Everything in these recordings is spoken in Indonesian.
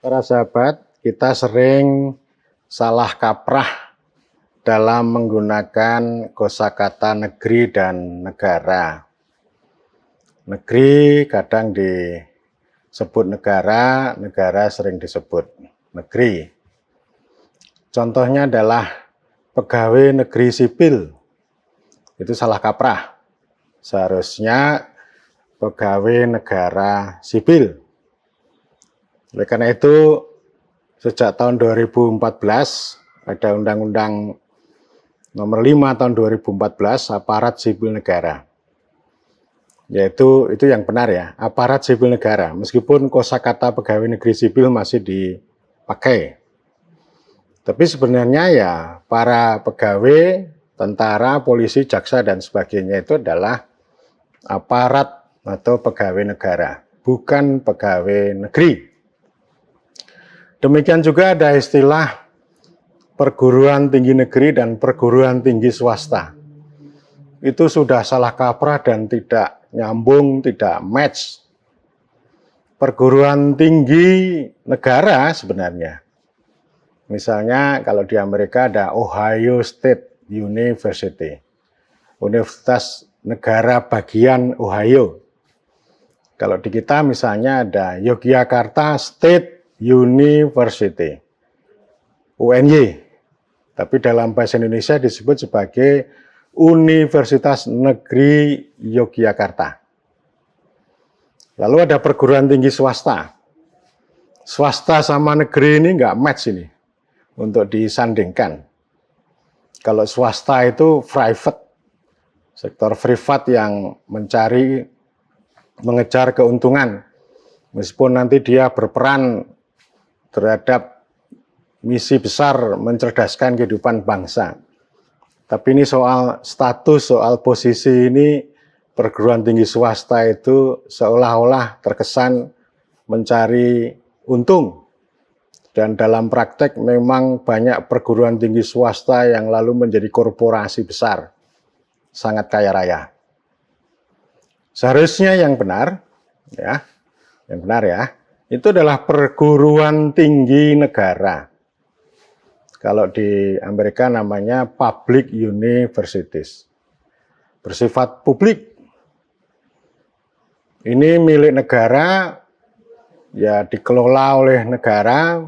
Para sahabat, kita sering salah kaprah dalam menggunakan kosakata negeri dan negara. Negeri kadang disebut negara, negara sering disebut negeri. Contohnya adalah pegawai negeri sipil. Itu salah kaprah. Seharusnya pegawai negara sipil. Oleh karena itu, sejak tahun 2014 ada Undang-Undang Nomor 5 tahun 2014 Aparat Sipil Negara. Yaitu itu yang benar ya, Aparat Sipil Negara. Meskipun kosakata pegawai negeri sipil masih dipakai. Tapi sebenarnya ya para pegawai, tentara, polisi, jaksa dan sebagainya itu adalah aparat atau pegawai negara, bukan pegawai negeri. Demikian juga ada istilah perguruan tinggi negeri dan perguruan tinggi swasta. Itu sudah salah kaprah dan tidak nyambung, tidak match. Perguruan tinggi negara sebenarnya. Misalnya kalau di Amerika ada Ohio State University, Universitas Negara Bagian Ohio. Kalau di kita misalnya ada Yogyakarta State University, UNY, tapi dalam bahasa Indonesia disebut sebagai Universitas Negeri Yogyakarta. Lalu ada perguruan tinggi swasta. Swasta sama negeri ini nggak match ini untuk disandingkan. Kalau swasta itu private, sektor privat yang mengejar keuntungan, meskipun nanti dia berperan terhadap misi besar mencerdaskan kehidupan bangsa. Tapi ini soal status, soal posisi ini perguruan tinggi swasta itu seolah-olah terkesan mencari untung. Dan dalam praktek memang banyak perguruan tinggi swasta yang lalu menjadi korporasi besar, sangat kaya raya. Seharusnya yang benar, itu adalah perguruan tinggi negara. Kalau di Amerika namanya public universities. Bersifat publik. Ini milik negara, ya dikelola oleh negara.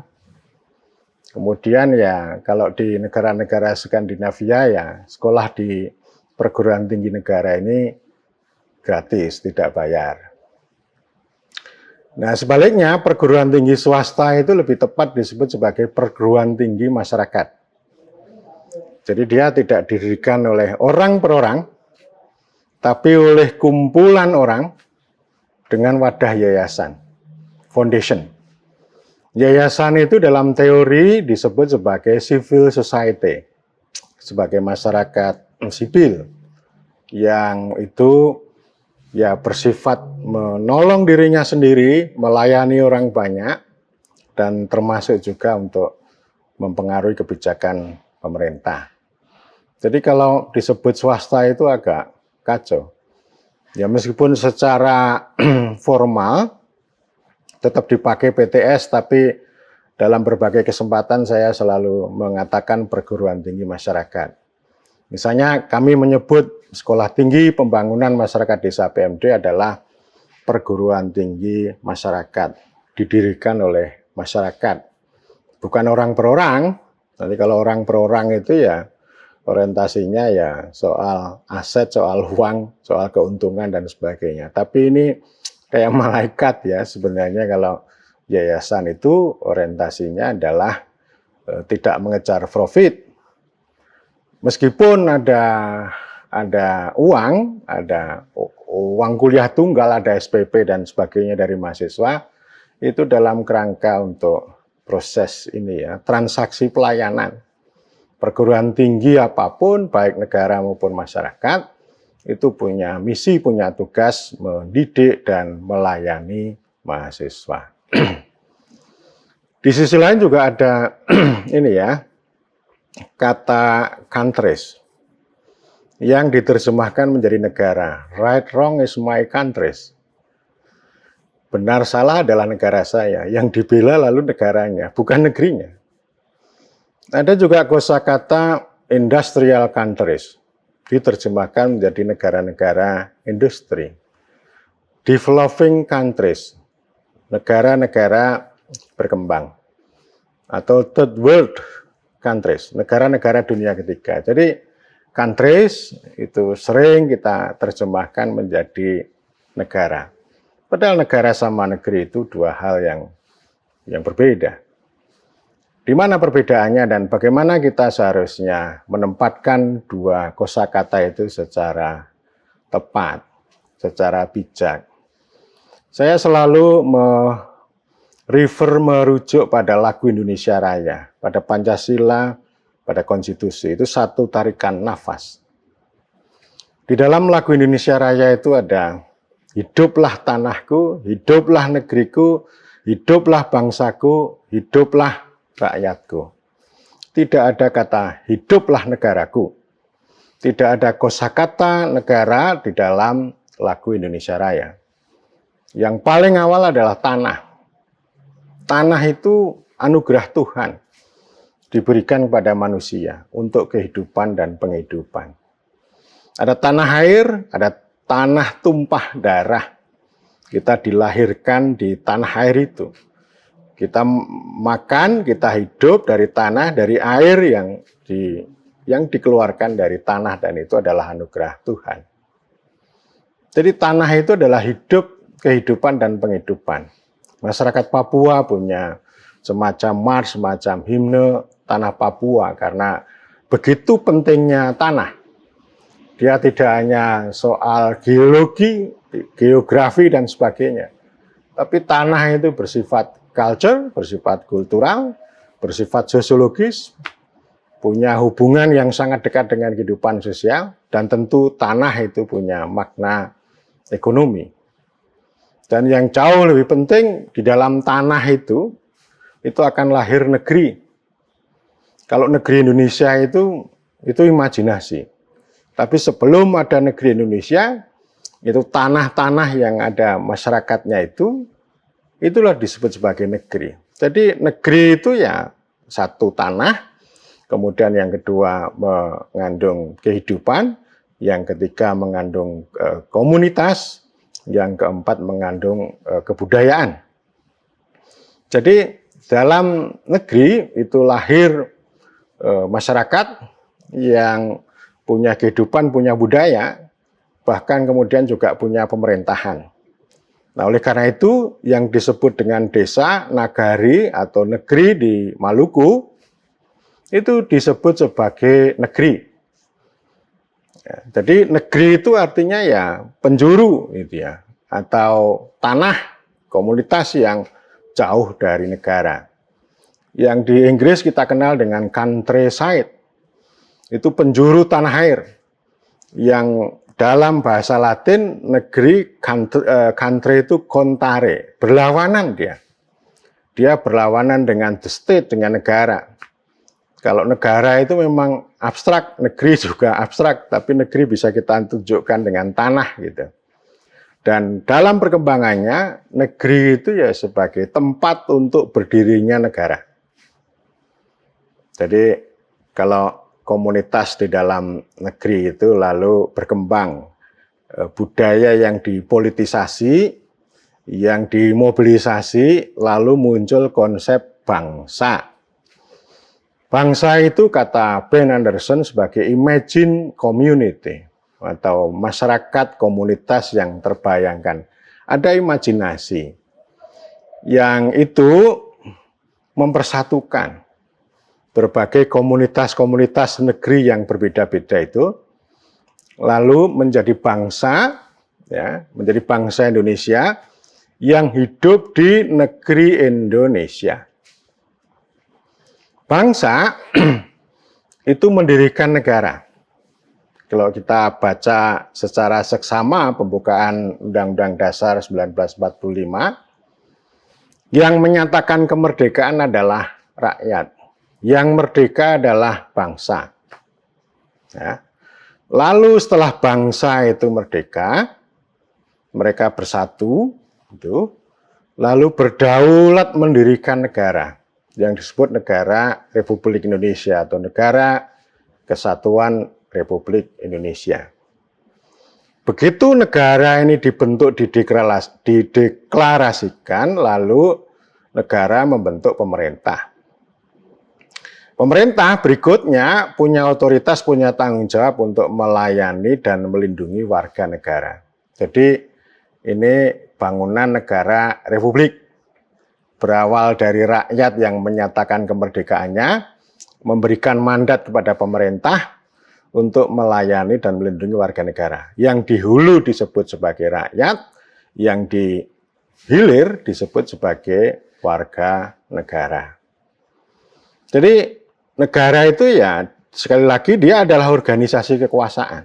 Kemudian ya kalau di negara-negara Skandinavia ya sekolah di perguruan tinggi negara ini gratis, tidak bayar. Nah, sebaliknya perguruan tinggi swasta itu lebih tepat disebut sebagai perguruan tinggi masyarakat. Jadi dia tidak didirikan oleh orang per orang, tapi oleh kumpulan orang dengan wadah yayasan, foundation. Yayasan itu dalam teori disebut sebagai civil society, sebagai masyarakat sipil, yang itu ya bersifat menolong dirinya sendiri, melayani orang banyak, dan termasuk juga untuk mempengaruhi kebijakan pemerintah. Jadi kalau disebut swasta itu agak kacau. Ya meskipun secara formal tetap dipakai PTS, tapi dalam berbagai kesempatan saya selalu mengatakan perguruan tinggi masyarakat. Misalnya kami menyebut Sekolah Tinggi Pembangunan Masyarakat Desa PMD adalah perguruan tinggi masyarakat, didirikan oleh masyarakat, bukan orang per orang. Nanti kalau orang per orang itu ya orientasinya ya soal aset, soal uang, soal keuntungan dan sebagainya. Tapi ini kayak malaikat ya sebenarnya kalau yayasan itu orientasinya adalah tidak mengejar profit. Meskipun ada uang kuliah tunggal, ada SPP dan sebagainya dari mahasiswa, itu dalam kerangka untuk proses ini ya, transaksi pelayanan. Perguruan tinggi apapun, baik negara maupun masyarakat, itu punya misi, punya tugas mendidik dan melayani mahasiswa. Di sisi lain juga ada ini ya, kata countries yang diterjemahkan menjadi negara. Right, wrong is my countries. benar salah adalah negara saya, yang dibela lalu negaranya, bukan negerinya. Ada juga kosakata industrial countries, diterjemahkan menjadi negara-negara industri. Developing countries, negara-negara berkembang. Atau third world countries, negara-negara dunia ketiga. Jadi countries itu sering kita terjemahkan menjadi negara. Padahal negara sama negeri itu dua hal yang berbeda. Di mana perbedaannya dan bagaimana kita seharusnya menempatkan dua kosakata itu secara tepat, secara bijak. Saya selalu merujuk pada lagu Indonesia Raya, pada Pancasila, pada konstitusi. Itu satu tarikan nafas. Di dalam lagu Indonesia Raya itu ada, hiduplah tanahku, hiduplah negeriku, hiduplah bangsaku, hiduplah rakyatku. Tidak ada kata hiduplah negaraku. Tidak ada kosakata negara di dalam lagu Indonesia Raya. Yang paling awal adalah tanah. Tanah itu anugerah Tuhan. Diberikan kepada manusia untuk kehidupan dan penghidupan. Ada tanah air, ada tanah tumpah darah. Kita dilahirkan di tanah air itu. Kita makan, kita hidup dari tanah, dari air yang dikeluarkan dari tanah, dan itu adalah anugerah Tuhan. Jadi tanah itu adalah hidup, kehidupan, dan penghidupan. Masyarakat Papua punya semacam mars, semacam himne tanah Papua, karena begitu pentingnya tanah. Dia tidak hanya soal geologi, geografi, dan sebagainya. Tapi tanah itu bersifat culture, bersifat kultural, bersifat sosiologis, punya hubungan yang sangat dekat dengan kehidupan sosial, dan tentu tanah itu punya makna ekonomi. Dan yang jauh lebih penting, di dalam tanah itu akan lahir negeri. Kalau negeri Indonesia itu imajinasi. Tapi sebelum ada negeri Indonesia, itu tanah-tanah yang ada masyarakatnya itulah disebut sebagai negeri. Jadi negeri itu ya satu tanah, kemudian yang kedua mengandung kehidupan, yang ketiga mengandung komunitas, yang keempat mengandung kebudayaan. Jadi dalam negeri itu lahir masyarakat yang punya kehidupan, punya budaya, bahkan kemudian juga punya pemerintahan. Nah, oleh karena itu yang disebut dengan desa, nagari atau negeri di Maluku itu disebut sebagai negeri. Ya, jadi negeri itu artinya ya penjuru gitu ya, atau tanah komunitas yang jauh dari negara. Yang di Inggris kita kenal dengan countryside. Itu penjuru tanah air. Yang dalam bahasa Latin, negeri, country itu contare, berlawanan dia. Dia berlawanan dengan the state, dengan negara. Kalau negara itu memang abstrak, negeri juga abstrak, tapi negeri bisa kita tunjukkan dengan tanah gitu. Dan dalam perkembangannya, negeri itu ya sebagai tempat untuk berdirinya negara. Jadi kalau komunitas di dalam negeri itu lalu berkembang, budaya yang dipolitisasi, yang dimobilisasi, lalu muncul konsep bangsa. Bangsa itu kata Ben Anderson sebagai imagine community, atau masyarakat komunitas yang terbayangkan. Ada imajinasi yang itu mempersatukan berbagai komunitas-komunitas negeri yang berbeda-beda itu, lalu menjadi bangsa, ya, menjadi bangsa Indonesia yang hidup di negeri Indonesia. Bangsa itu mendirikan negara. Kalau kita baca secara seksama pembukaan Undang-Undang Dasar 1945, yang menyatakan kemerdekaan adalah rakyat. Yang merdeka adalah bangsa. Ya. Lalu setelah bangsa itu merdeka, mereka bersatu, lalu berdaulat mendirikan negara yang disebut negara Republik Indonesia atau Negara Kesatuan Republik Indonesia. Begitu negara ini dibentuk, dideklarasikan, lalu negara membentuk pemerintah. Pemerintah berikutnya punya otoritas, punya tanggung jawab untuk melayani dan melindungi warga negara. Jadi ini bangunan negara republik. Berawal dari rakyat yang menyatakan kemerdekaannya, memberikan mandat kepada pemerintah untuk melayani dan melindungi warga negara. Yang di hulu disebut sebagai rakyat, yang di hilir disebut sebagai warga negara. Jadi negara itu ya sekali lagi dia adalah organisasi kekuasaan.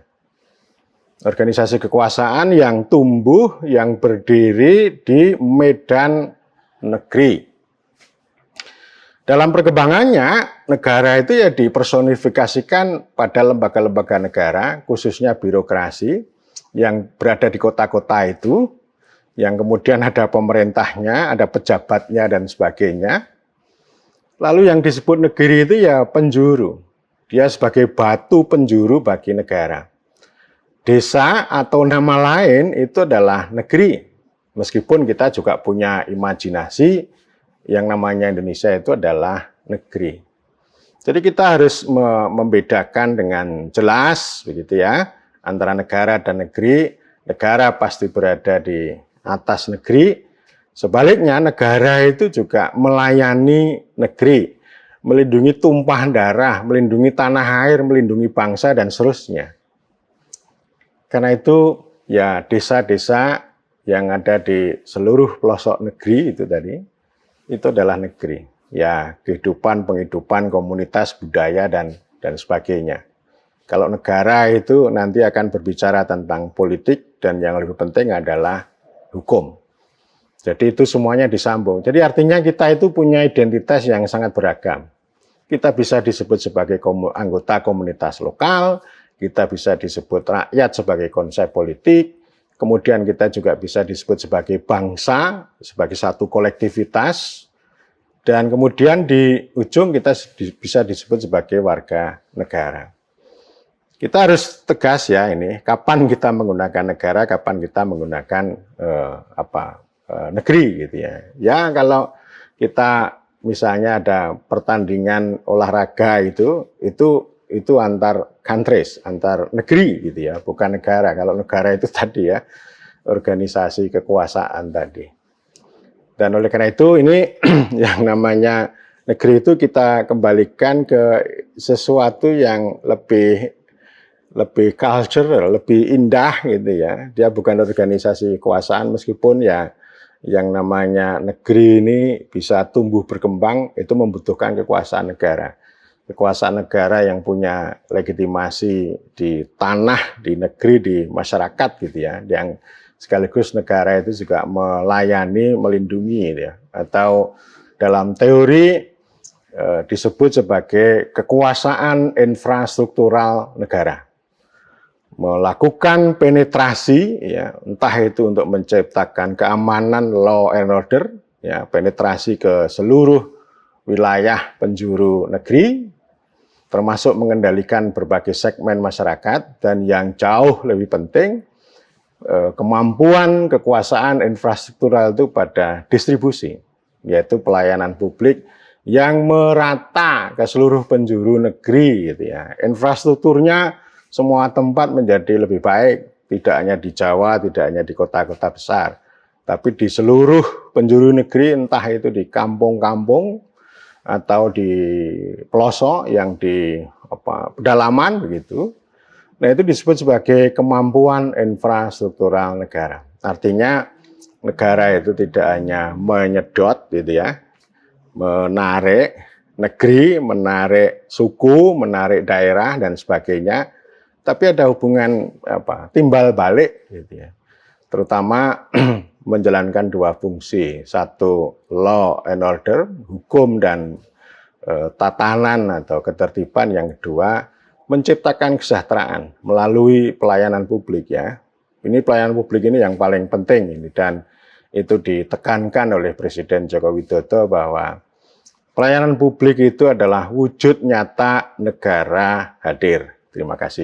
Organisasi kekuasaan yang tumbuh, yang berdiri di medan negeri. Dalam perkembangannya, negara itu ya dipersonifikasikan pada lembaga-lembaga negara, khususnya birokrasi, yang berada di kota-kota itu, yang kemudian ada pemerintahnya, ada pejabatnya, dan sebagainya. Lalu yang disebut negeri itu ya penjuru. Dia sebagai batu penjuru bagi negara. Desa atau nama lain itu adalah negeri. Meskipun kita juga punya imajinasi, yang namanya Indonesia itu adalah negeri. Jadi kita harus membedakan dengan jelas begitu ya, antara negara dan negeri. Negara pasti berada di atas negeri. Sebaliknya negara itu juga melayani negeri, melindungi tumpahan darah, melindungi tanah air, melindungi bangsa dan seterusnya. Karena itu ya desa-desa yang ada di seluruh pelosok negeri itu tadi, itu adalah negeri. Ya, penghidupan komunitas, budaya, dan sebagainya. Kalau negara itu nanti akan berbicara tentang politik, dan yang lebih penting adalah hukum. Jadi itu semuanya disambung. Jadi artinya kita itu punya identitas yang sangat beragam. Kita bisa disebut sebagai anggota komunitas lokal, kita bisa disebut rakyat sebagai konsep politik, kemudian kita juga bisa disebut sebagai bangsa, sebagai satu kolektivitas, dan kemudian di ujung kita bisa disebut sebagai warga negara. Kita harus tegas ya ini, kapan kita menggunakan negara, kapan kita menggunakan negeri gitu ya. Ya kalau kita misalnya ada pertandingan olahraga itu antar countries, antar negeri gitu ya, bukan negara. Kalau negara itu tadi ya, organisasi kekuasaan tadi. Dan oleh karena itu ini yang namanya negeri itu kita kembalikan ke sesuatu yang lebih cultural, lebih indah gitu ya. Dia bukan organisasi kekuasaan meskipun ya yang namanya negeri ini bisa tumbuh berkembang itu membutuhkan kekuasaan negara. Kekuasaan negara yang punya legitimasi di tanah, di negeri, di masyarakat gitu ya, yang sekaligus negara itu juga melayani, melindungi ya, atau dalam teori disebut sebagai kekuasaan infrastruktural negara. Melakukan penetrasi ya, entah itu untuk menciptakan keamanan, law and order ya, penetrasi ke seluruh wilayah penjuru negeri, termasuk mengendalikan berbagai segmen masyarakat, dan yang jauh lebih penting, kemampuan kekuasaan infrastruktural itu pada distribusi, yaitu pelayanan publik yang merata ke seluruh penjuru negeri gitu ya. Infrastrukturnya semua tempat menjadi lebih baik, tidak hanya di Jawa, tidak hanya di kota-kota besar, tapi di seluruh penjuru negeri, entah itu di kampung-kampung atau di pelosok yang di pedalaman begitu. Nah, itu disebut sebagai kemampuan infrastruktural negara. Artinya negara itu tidak hanya menyedot gitu ya, menarik negeri, menarik suku, menarik daerah dan sebagainya, tapi ada hubungan timbal balik gitu ya. Terutama menjalankan dua fungsi, satu law and order, hukum dan tatanan atau ketertiban, yang kedua menciptakan kesejahteraan melalui pelayanan publik ya. Ini pelayanan publik ini yang paling penting ini, dan itu ditekankan oleh Presiden Joko Widodo bahwa pelayanan publik itu adalah wujud nyata negara hadir. Terima kasih.